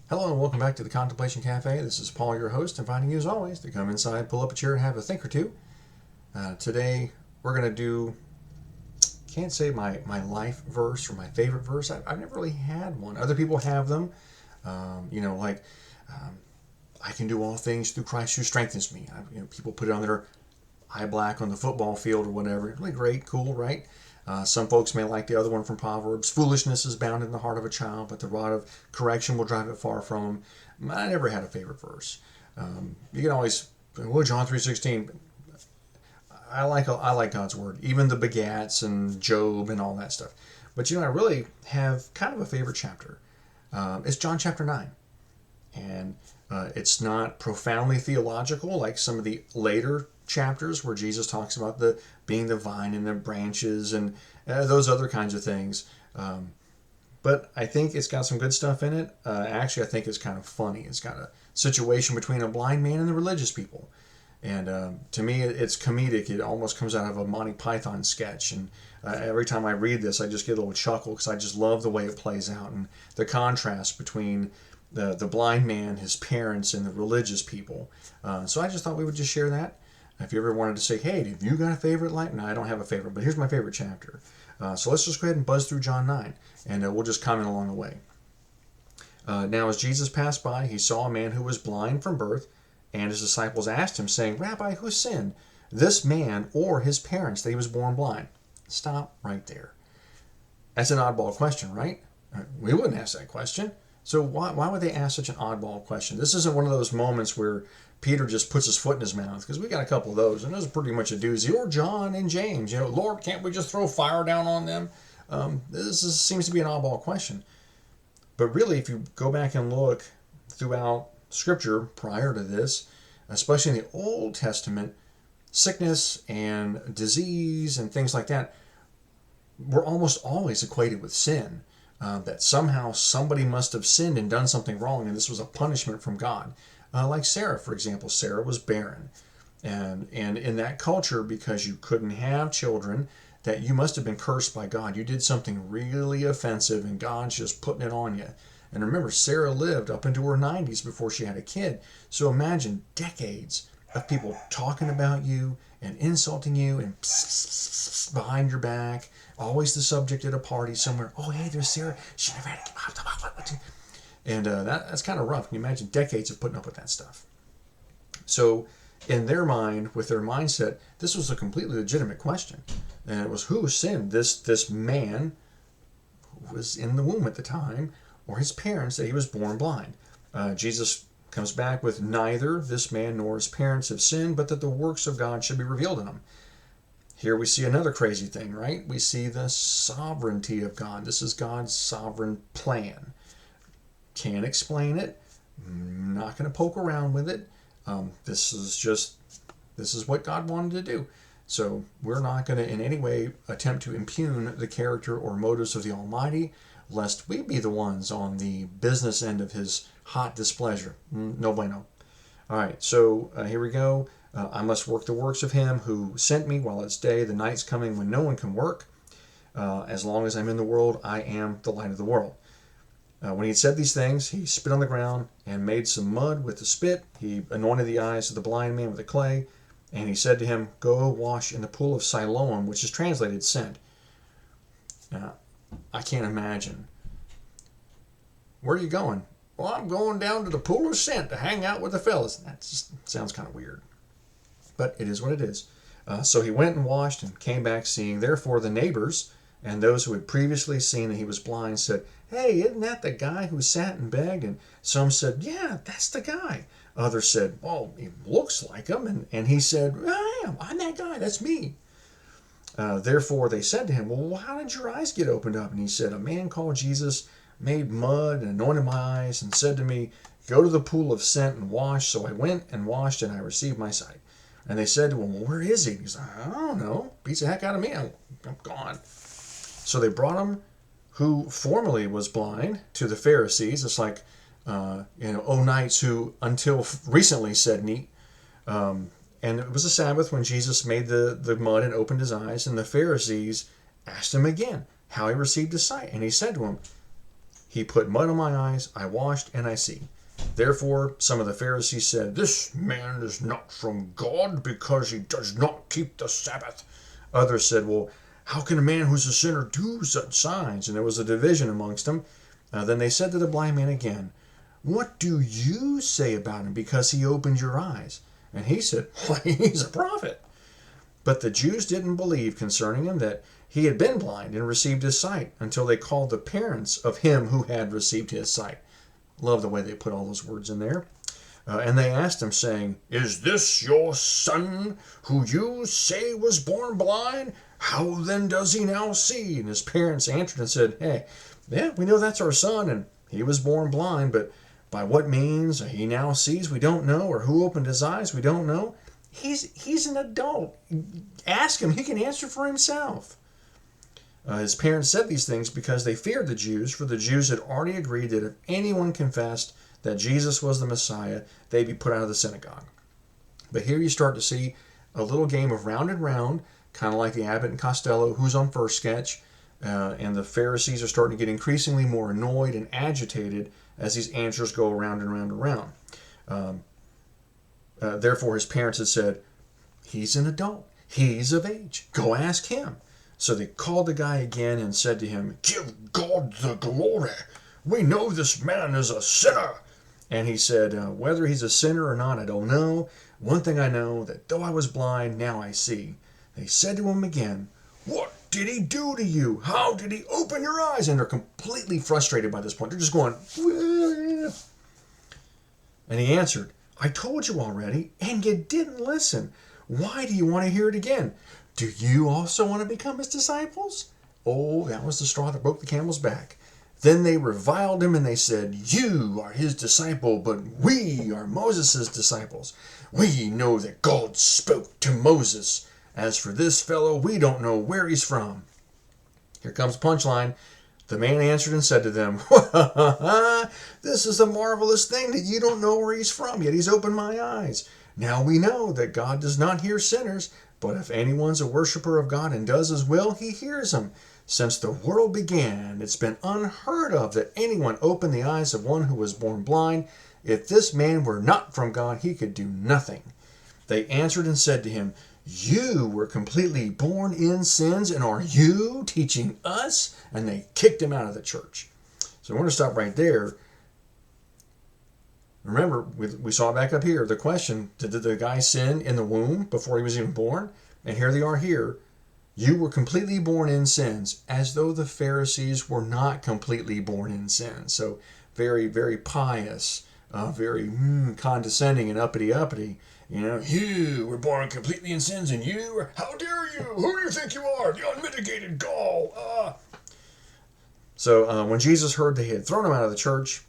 Hello and welcome back to the Contemplation Cafe. This is Paul, your host, inviting you as always to come inside, pull up a chair, and have a think or two. Today we're going to do, can't say my life verse or my favorite verse. I've never really had one. Other people have them. Um, I can do all things through Christ who strengthens me. People put it on their eye black on the football field or whatever. Really great, cool, right? Some folks may like the other one from Proverbs. Foolishness is bound in the heart of a child, but the rod of correction will drive it far from him. I never had a favorite verse. You can always, well, John 3:16. I like God's word, even the begats and Job and all that stuff. But I really have kind of a favorite chapter. It's John chapter 9. And it's not profoundly theological like some of the later chapters where Jesus talks about the being the vine and the branches and those other kinds of things. But I think it's got some good stuff in it. Actually, I think it's kind of funny. It's got a situation between a blind man and the religious people. And to me, it's comedic. It almost comes out of a Monty Python sketch. And every time I read this, I just get a little chuckle because I just love the way it plays out and the contrast between the blind man, his parents, and the religious people. So I just thought we would just share that. If you ever wanted to say, hey, have you got a favorite life? No, I don't have a favorite, but here's my favorite chapter. So let's just go ahead and buzz through John 9, and we'll just comment along the way. Now, as Jesus passed by, he saw a man who was blind from birth, and his disciples asked him, saying, Rabbi, who sinned, this man or his parents, that he was born blind? Stop right there. That's an oddball question, right? We wouldn't ask that question. So why would they ask such an oddball question? This isn't one of those moments where Peter just puts his foot in his mouth, because we got a couple of those, and those are pretty much a doozy. Or John and James, Lord, can't we just throw fire down on them? Seems to be an oddball question. But really, if you go back and look throughout Scripture prior to this, especially in the Old Testament, sickness and disease and things like that were almost always equated with sin. That somehow somebody must have sinned and done something wrong, and this was a punishment from God. Like Sarah, for example. Sarah was barren. And in that culture, because you couldn't have children, that you must have been cursed by God. You did something really offensive, and God's just putting it on you. And remember, Sarah lived up into her 90s before she had a kid. So imagine decades of people talking about you and insulting you and behind your back, always the subject at a party somewhere. Oh, hey, there's Sarah. She never had a kid. And that's kind of rough. Can you imagine decades of putting up with that stuff? So in their mind, with their mindset, this was a completely legitimate question. And it was, who sinned? This man who was in the womb at the time, or his parents, that he was born blind? Jesus comes back with, neither this man nor his parents have sinned, but that the works of God should be revealed in him. Here we see another crazy thing, right? We see the sovereignty of God. This is God's sovereign plan. Can't explain it. Not going to poke around with it. This is what God wanted to do. So we're not going to in any way attempt to impugn the character or motives of the Almighty, lest we be the ones on the business end of his hot displeasure. No bueno. All right, so here we go. I must work the works of him who sent me while it's day. The night's coming when no one can work. As long as I'm in the world, I am the light of the world. When he had said these things, he spit on the ground and made some mud with the spit. He anointed the eyes of the blind man with the clay, and he said to him, go wash in the pool of Siloam, which is translated sent. Now, I can't imagine. Where are you going? Well, I'm going down to the pool of scent to hang out with the fellas. That just sounds kind of weird. But it is what it is. So he went and washed and came back seeing. Therefore the neighbors and those who had previously seen that he was blind said, hey, isn't that the guy who sat and begged? And some said, yeah, that's the guy. Others said, well, he looks like him. And he said, I'm that guy. That's me. Therefore they said to him, well, how did your eyes get opened up? And he said, a man called Jesus made mud and anointed my eyes and said to me, go to the pool of scent and wash. So I went and washed, and I received my sight. And they said to him, well, where is he? He's like, I don't know. Beats the heck out of me. I'm gone. So they brought him, who formerly was blind, to the Pharisees. It's like, O-nights who until recently said neat. And it was a Sabbath when Jesus made the mud and opened his eyes. And the Pharisees asked him again how he received his sight. And he said to him, He put mud on my eyes, I washed, and I see. Therefore, some of the Pharisees said, This man is not from God because he does not keep the Sabbath. Others said, Well, how can a man who's a sinner do such signs? And there was a division amongst them. Then they said to the blind man again, What do you say about him because he opened your eyes? And he said, Why, he's a prophet. But the Jews didn't believe concerning him that he had been blind and received his sight until they called the parents of him who had received his sight. Love the way they put all those words in there. And they asked him, saying, Is this your son who you say was born blind? How then does he now see? And his parents answered and said, Hey, yeah, we know that's our son, and he was born blind, but by what means he now sees, we don't know, or who opened his eyes, we don't know. He's an adult. Ask him. He can answer for himself. His parents said these things because they feared the Jews, for the Jews had already agreed that if anyone confessed that Jesus was the Messiah, they'd be put out of the synagogue. But here you start to see a little game of round and round, kind of like the Abbott and Costello, who's on first sketch, and the Pharisees are starting to get increasingly more annoyed and agitated as these answers go around and around and around. Therefore, his parents had said, He's an adult. He's of age. Go ask him. So they called the guy again and said to him, Give God the glory. We know this man is a sinner. And he said, Whether he's a sinner or not, I don't know. One thing I know, that though I was blind, now I see. They said to him again, What did he do to you? How did he open your eyes? And they're completely frustrated by this point. They're just going, Wah. And he answered, I told you already, and you didn't listen. Why do you want to hear it again? Do you also want to become his disciples? Oh, that was the straw that broke the camel's back. Then they reviled him and they said, You are his disciple, but we are Moses' disciples. We know that God spoke to Moses. As for this fellow, we don't know where he's from. Here comes the punchline. The man answered and said to them, This is a marvelous thing that you don't know where he's from, yet he's opened my eyes. Now we know that God does not hear sinners, but if anyone's a worshiper of God and does his will, he hears him. Since the world began, it's been unheard of that anyone opened the eyes of one who was born blind. If this man were not from God, he could do nothing. They answered and said to him, You were completely born in sins, and are you teaching us? And they kicked him out of the church. So I want to stop right there. Remember, we saw back up here the question, did the guy sin in the womb before he was even born? And here they are here. You were completely born in sins, as though the Pharisees were not completely born in sin. So very, very pious, very condescending and uppity. You know, you were born completely in sins, and you, how dare you? Who do you think you are? The unmitigated Gaul. So when Jesus heard they had thrown him out of the church,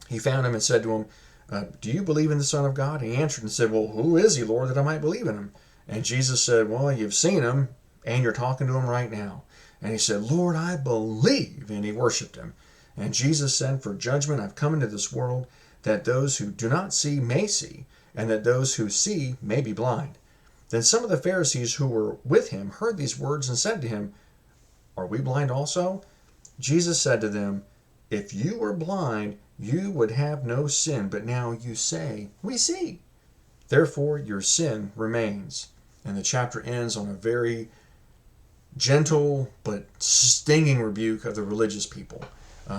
he found him and said to him, Do you believe in the Son of God? And he answered and said, Well, who is he, Lord, that I might believe in him? And Jesus said, Well, you've seen him, and you're talking to him right now. And he said, Lord, I believe. And he worshipped him. And Jesus said, For judgment I've come into this world, that those who do not see may see, and that those who see may be blind. Then some of the Pharisees who were with him heard these words and said to him, Are we blind also? Jesus said to them, If you were blind, you would have no sin, but now you say, We see. Therefore your sin remains. And the chapter ends on a very gentle but stinging rebuke of the religious people,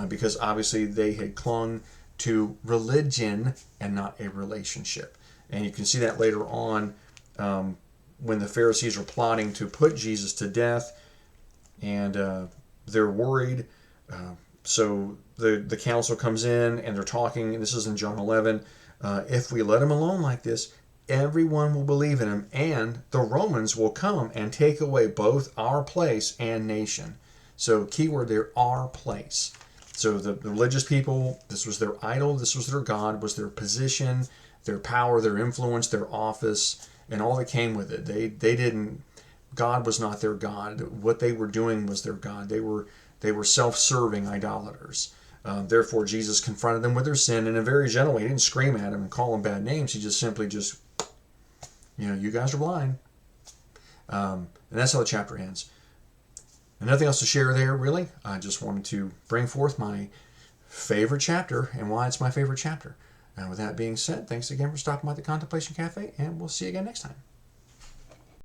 because obviously they had clung to religion and not a relationship. And you can see that later on when the Pharisees are plotting to put Jesus to death, and they're worried. So the council comes in and they're talking, and this is in John 11, if we let him alone like this, everyone will believe in him, and the Romans will come and take away both our place and nation. So keyword there, our place. So the religious people, this was their idol, this was their God, was their position, their power, their influence, their office, and all that came with it. They didn't, God was not their God. What they were doing was their God. They were self-serving idolaters. Therefore, Jesus confronted them with their sin in a very gentle way. He didn't scream at them and call them bad names. He just simply you guys are blind. And that's how the chapter ends. And nothing else to share there, really. I just wanted to bring forth my favorite chapter and why it's my favorite chapter. And with that being said, thanks again for stopping by the Contemplation Cafe, and we'll see you again next time.